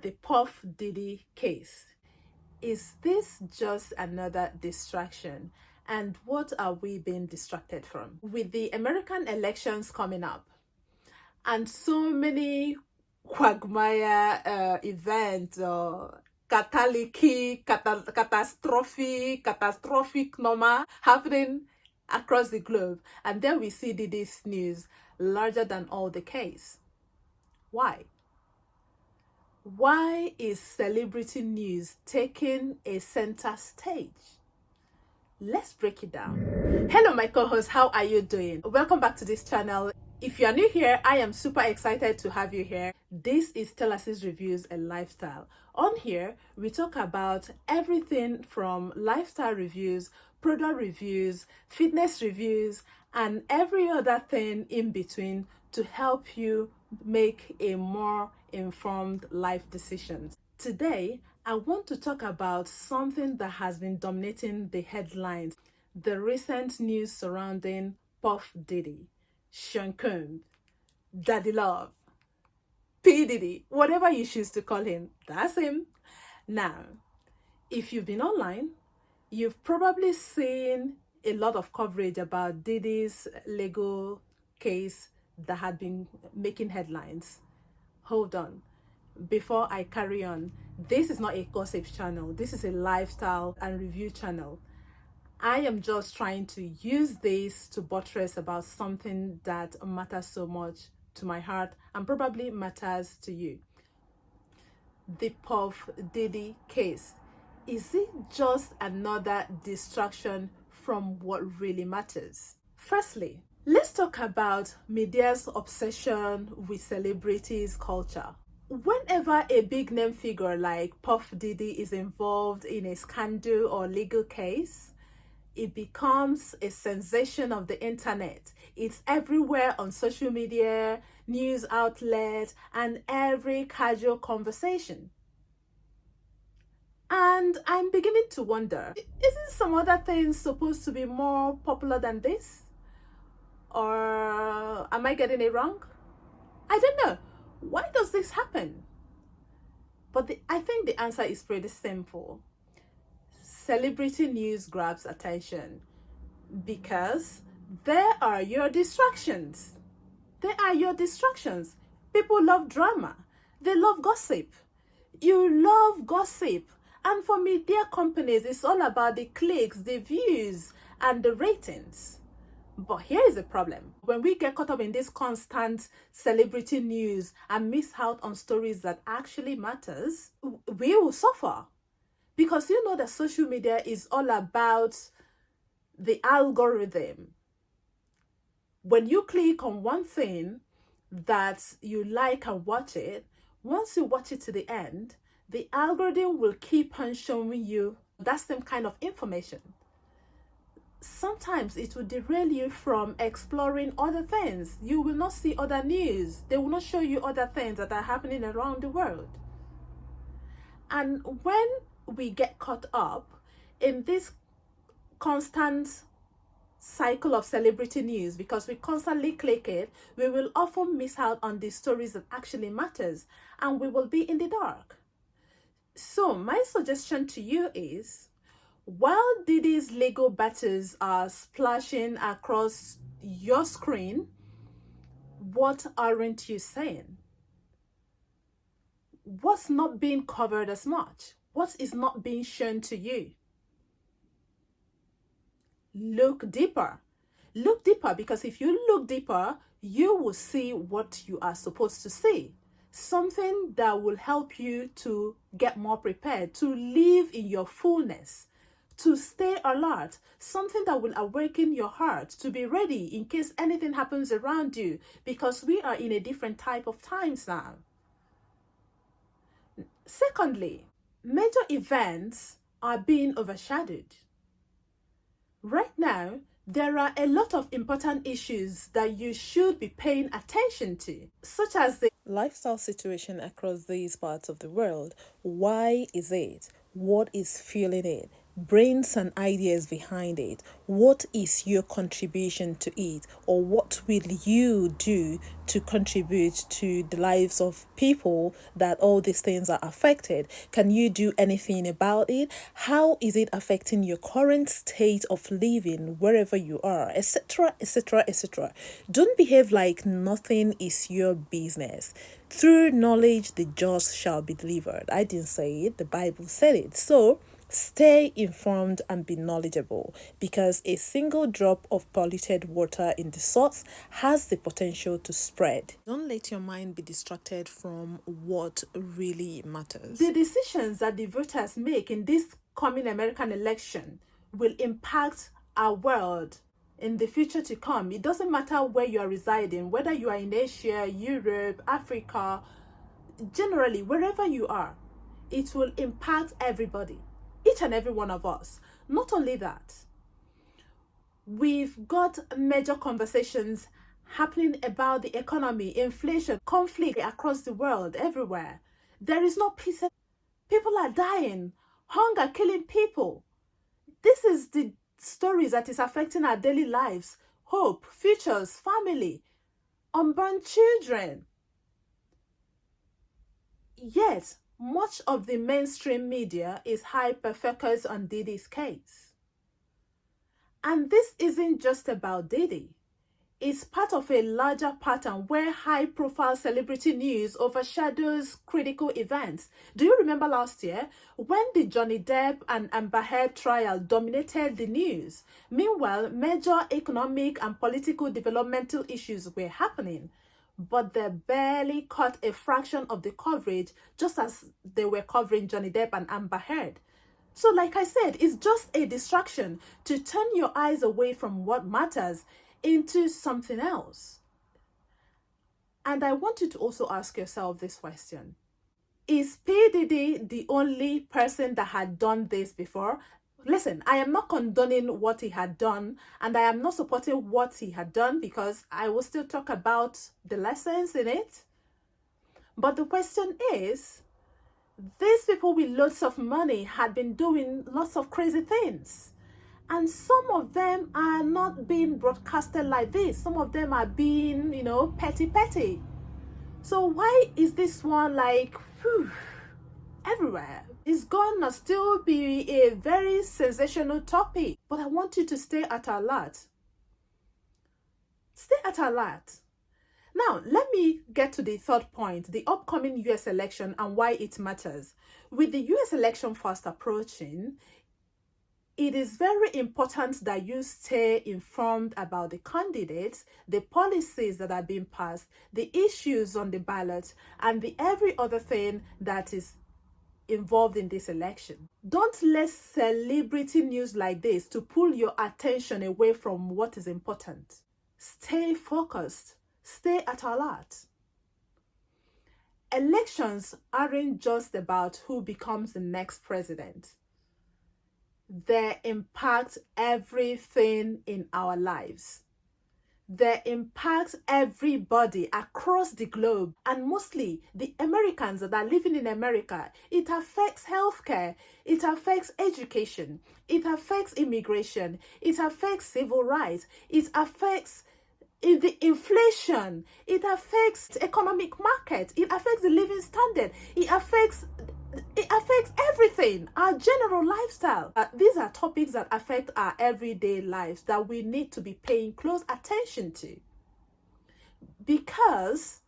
the Puff Diddy case. Is this just another distraction? And what are we being distracted from? With the American elections coming up and so many quagmire events or catastrophic norma happening across the globe, and then we see Diddy's news larger than all the case. Why? Why is celebrity news taking a center stage? Let's break it down. Hello, my co-host, how are you doing? Welcome back to this channel. If you are new here, I am super excited to have you here. This is Telas's Reviews and Lifestyle. On here, we talk about everything from lifestyle reviews, product reviews, fitness reviews, and every other thing in between to help you make a more informed life decisions. Today, I want to talk about something that has been dominating the headlines, the recent news surrounding Puff Diddy, Sean Combs, Daddy Love, P. Diddy, whatever you choose to call him, that's him. Now, if you've been online, you've probably seen a lot of coverage about Diddy's legal case that had been making headlines. Hold on. Before I carry on, this is not a gossip channel. This is a lifestyle and review channel. I am just trying to use this to buttress about something that matters so much to my heart and probably matters to you. The Puff Diddy case. Is it just another distraction from what really matters? Firstly, let's talk about media's obsession with celebrities culture. Whenever a big name figure like Puff Diddy is involved in a scandal or legal case, it becomes a sensation of the internet. It's everywhere on social media, news outlets, and every casual conversation. And I'm beginning to wonder, isn't some other things supposed to be more popular than this? Or am I getting it wrong? I don't know. Why does this happen? But I think the answer is pretty simple. Celebrity news grabs attention because they are your distractions. They are your distractions. People love drama. They love gossip. You love gossip. And for media companies, it's all about the clicks, the views, and the ratings. But here is the problem. When we get caught up in this constant celebrity news and miss out on stories that actually matters, we will suffer. Because you know that social media is all about the algorithm. When you click on one thing that you like and watch it, once you watch it to the end, the algorithm will keep on showing you that same kind of information. Sometimes it will derail you from exploring other things. You will not see other news. They will not show you other things that are happening around the world. And when we get caught up in this constant cycle of celebrity news, because we constantly click it, we will often miss out on the stories that actually matters, and we will be in the dark. So my suggestion to you is, while Diddy's legal battles are splashing across your screen, what aren't you saying? What's not being covered as much? What is not being shown to you? Look deeper. Look deeper, because if you look deeper, you will see what you are supposed to see. Something that will help you to get more prepared, to live in your fullness, to stay alert, something that will awaken your heart, to be ready in case anything happens around you, because we are in a different type of times now. Secondly, major events are being overshadowed. Right now, there are a lot of important issues that you should be paying attention to, such as the lifestyle situation across these parts of the world. Why is it? What is fueling it? brains and ideas behind it. What is your contribution to it, or what will you do to contribute to the lives of people that all these things are affected? Can you do anything about it? How is it affecting your current state of living wherever you are, etc., etc., etc.? Don't behave like nothing is your business. Through knowledge the just shall be delivered. I didn't say it, the Bible said it. So stay informed and be knowledgeable, because a single drop of polluted water in the source has the potential to spread. Don't let your mind be distracted from what really matters. The decisions that the voters make in this coming American election will impact our world in the future to come. It doesn't matter where you are residing, whether you are in Asia, Europe, Africa, generally, wherever you are, it will impact everybody, each and every one of us. Not only that, we've got major conversations happening about the economy, inflation, conflict across the world, everywhere. There is no peace. People are dying, hunger killing people. This is the stories that is affecting our daily lives, hope, futures, family, unborn children. Yet, much of the mainstream media is hyper-focused on Diddy's case. And this isn't just about Diddy. It's part of a larger pattern where high-profile celebrity news overshadows critical events. Do you remember last year when the Johnny Depp and Amber Heard trial dominated the news? Meanwhile, major economic and political developmental issues were happening, but they barely caught a fraction of the coverage, just as they were covering Johnny Depp and Amber Heard. So like I said, it's just a distraction to turn your eyes away from what matters into something else. And I want you to also ask yourself this question. Is P. Diddy the only person that had done this before? Listen, I am not condoning what he had done, and I am not supporting what he had done, because I will still talk about the lessons in it. But the question is, these people with lots of money had been doing lots of crazy things. And some of them are not being broadcasted like this. Some of them are being, petty. So why is this one like, everywhere? It's gonna still be a very sensational topic. But I want you to stay at alert. Stay at alert. Now, let me get to the third point, the upcoming US election and why it matters. With the US election fast approaching, it is very important that you stay informed about the candidates, the policies that are being passed, the issues on the ballot, and every other thing that is involved in this election. Don't let celebrity news like this to pull your attention away from what is important. Stay focused. Stay at alert. Elections aren't just about who becomes the next president. They impact everything in our lives. They impact everybody across the globe, and mostly the Americans that are living in America. It affects healthcare, it affects education, it affects immigration, it affects civil rights, it affects the inflation, it affects the economic market, it affects the living standard, it affects everything, our general lifestyle. These are topics that affect our everyday lives that we need to be paying close attention to, because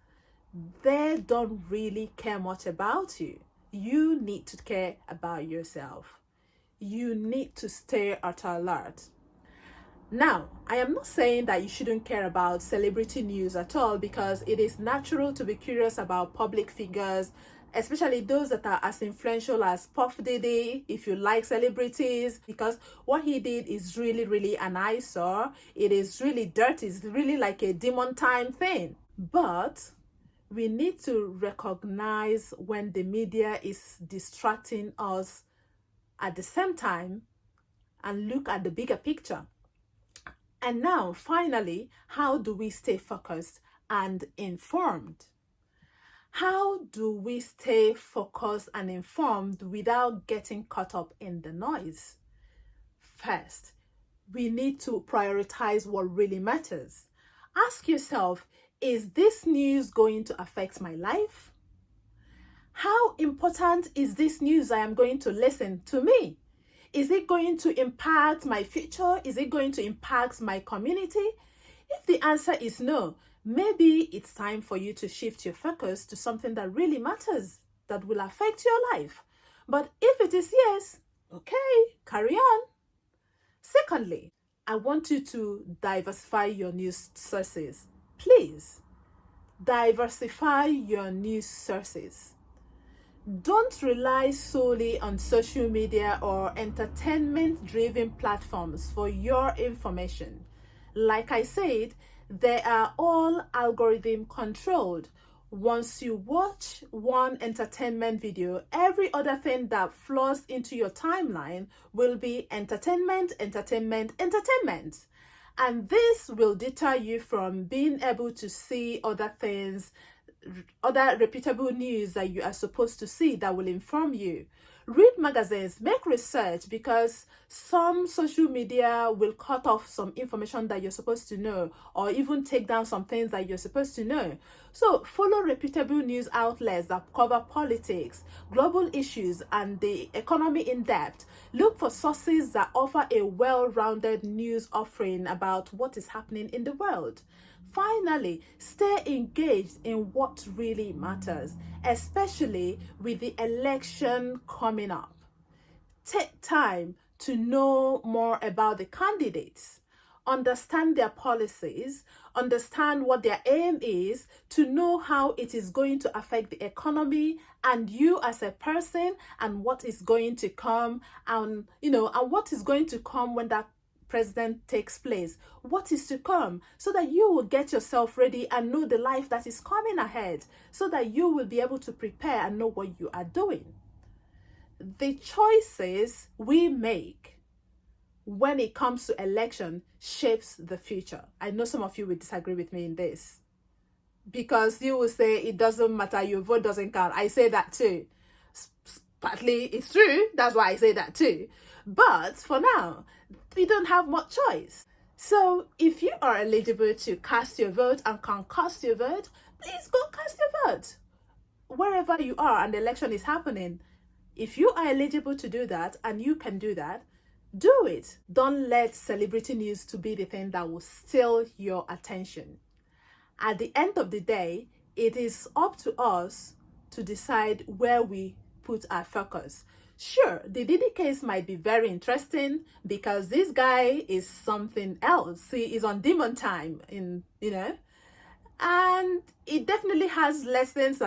they don't really care much about you. You need to care about yourself. You need to stay at alert. Now, I am not saying that you shouldn't care about celebrity news at all, because it is natural to be curious about public figures, especially those that are as influential as Puff Diddy, if you like celebrities, because what he did is really, really an eyesore. It is really dirty. It's really like a demon time thing. But we need to recognize when the media is distracting us at the same time and look at the bigger picture. And now, finally, how do we stay focused and informed? How do we stay focused and informed without getting caught up in the noise? first, we need to prioritize what really matters. Ask yourself, is this news going to affect my life? How important is this news I am going to listen to me? Is it going to impact my future? Is it going to impact my community? If the answer is no, maybe it's time for you to shift your focus to something that really matters, that will affect your life. But if it is yes, okay, carry on. Secondly, I want you to diversify your news sources. Please, diversify your news sources. Don't rely solely on social media or entertainment-driven platforms for your information. Like I said, they are all algorithm controlled. Once you watch one entertainment video, every other thing that flows into your timeline will be entertainment, entertainment, entertainment. And this will deter you from being able to see other things, other reputable news that you are supposed to see that will inform you. Read magazines, make research, because some social media will cut off some information that you're supposed to know, or even take down some things that you're supposed to know. So follow reputable news outlets that cover politics, global issues, and the economy in depth. Look for sources that offer a well-rounded news offering about what is happening in the world. Finally, stay engaged in what really matters, especially with the election coming up. Take time to know more about the candidates, understand their policies, understand what their aim is, to know how it is going to affect the economy and you as a person, and what is going to come, and what is going to come when that president takes place, what is to come, so that you will get yourself ready and know the life that is coming ahead, so that you will be able to prepare and know what you are doing. The choices we make when it comes to election shapes the future. I know some of you will disagree with me in this, because you will say it doesn't matter, your vote doesn't count. I say that too. Partly it's true, that's why I say that too. But for now, we don't have much choice. So if you are eligible to cast your vote and can cast your vote, please go cast your vote. Wherever you are and the election is happening, if you are eligible to do that and you can do that, do it. Don't let celebrity news to be the thing that will steal your attention. At the end of the day, it is up to us to decide where we put our focus. Sure, the Diddy case might be very interesting because this guy is something else. He is on demon time, and it definitely has lessons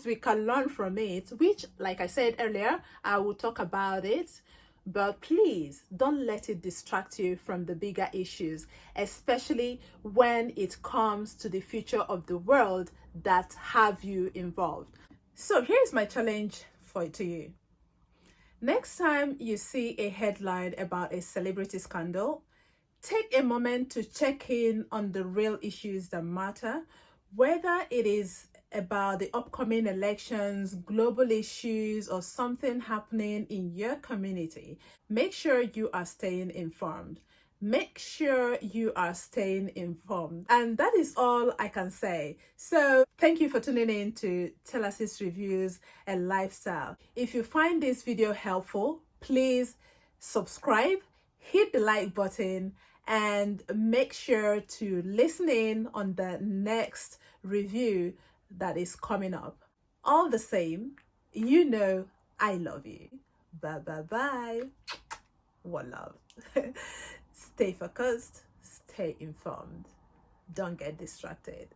we can learn from it, which, like I said earlier, I will talk about it. But please don't let it distract you from the bigger issues, especially when it comes to the future of the world that have you involved. So here's my challenge to you. Next time you see a headline about a celebrity scandal, take a moment to check in on the real issues that matter, whether it is about the upcoming elections, global issues, or something happening in your community. Make sure you are staying informed. Make sure you are staying informed. And that is all I can say. So thank you for tuning in to Telasys Reviews and Lifestyle. If you find this video helpful, please subscribe, hit the like button, and make sure to listen in on the next review that is coming up. All the same, I love you. Bye bye bye. One love. Stay focused, stay informed. Don't get distracted.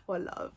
One love.